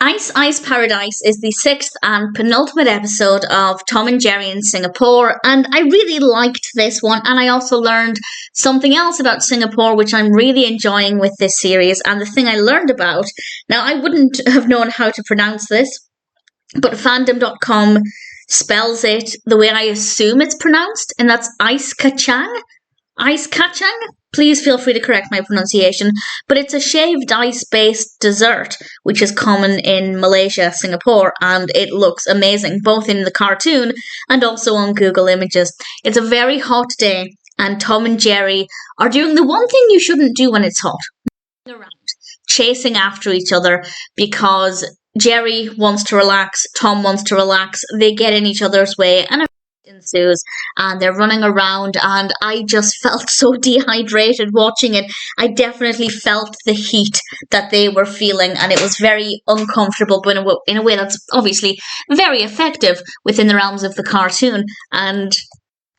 Ice Ice Paradise is the sixth and penultimate episode of Tom and Jerry in Singapore, and I really liked this one, and I also learned something else about Singapore, which I'm really enjoying with this series. And the thing I learned about, now I wouldn't have known how to pronounce this, but fandom.com spells it the way I assume it's pronounced, and that's Ice Kacang. Ice Kacang? Please feel free to correct my pronunciation, but it's a shaved ice-based dessert, which is common in Malaysia, Singapore, and it looks amazing, both in the cartoon and also on Google Images. It's a very hot day, and Tom and Jerry are doing the one thing you shouldn't do when it's hot. Around, chasing after each other, because Jerry wants to relax, Tom wants to relax, they get in each other's way, and ensues, and they're running around, and I just felt so dehydrated watching it. I definitely felt the heat that they were feeling, and it was very uncomfortable, but in a way that's obviously very effective within the realms of the cartoon. And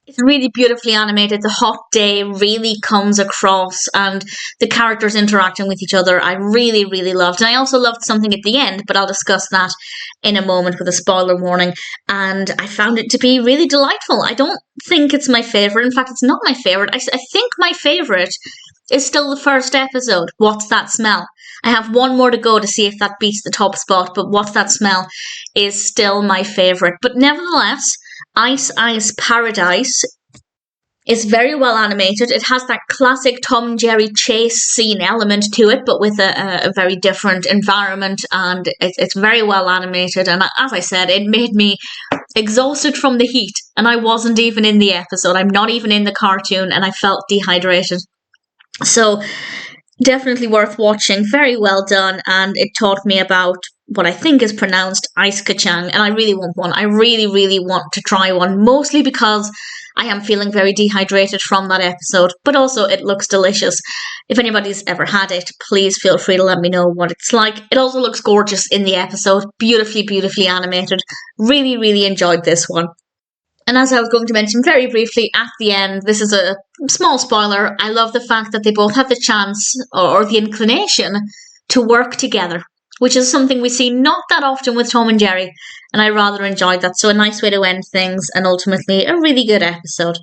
it's really beautifully animated. The hot day really comes across, and the characters interacting with each other I really, really loved. And I also loved something at the end, but I'll discuss that in a moment with a spoiler warning. And I found it to be really delightful. I don't think it's my favourite. In fact, it's not my favourite. I think my favourite is still the first episode, What's That Smell? I have one more to go to see if that beats the top spot, but What's That Smell is still my favourite. But nevertheless, Ice Ice Paradise is very well animated. It has that classic Tom and Jerry chase scene element to it, but with a very different environment, and it's very well animated. And as I said, it made me exhausted from the heat, and I wasn't even in the episode. I'm not even in the cartoon, and I felt dehydrated. So definitely worth watching. Very well done, and it taught me about what I think is pronounced Ice Kacang, and I really want one. I really, really want to try one, mostly because I am feeling very dehydrated from that episode, but also it looks delicious. If anybody's ever had it, please feel free to let me know what it's like. It also looks gorgeous in the episode, beautifully, beautifully animated. Really, really enjoyed this one. And as I was going to mention very briefly at the end, this is a small spoiler, I love the fact that they both have the chance or the inclination to work together, which is something we see not that often with Tom and Jerry, and I rather enjoyed that. So a nice way to end things, and ultimately a really good episode.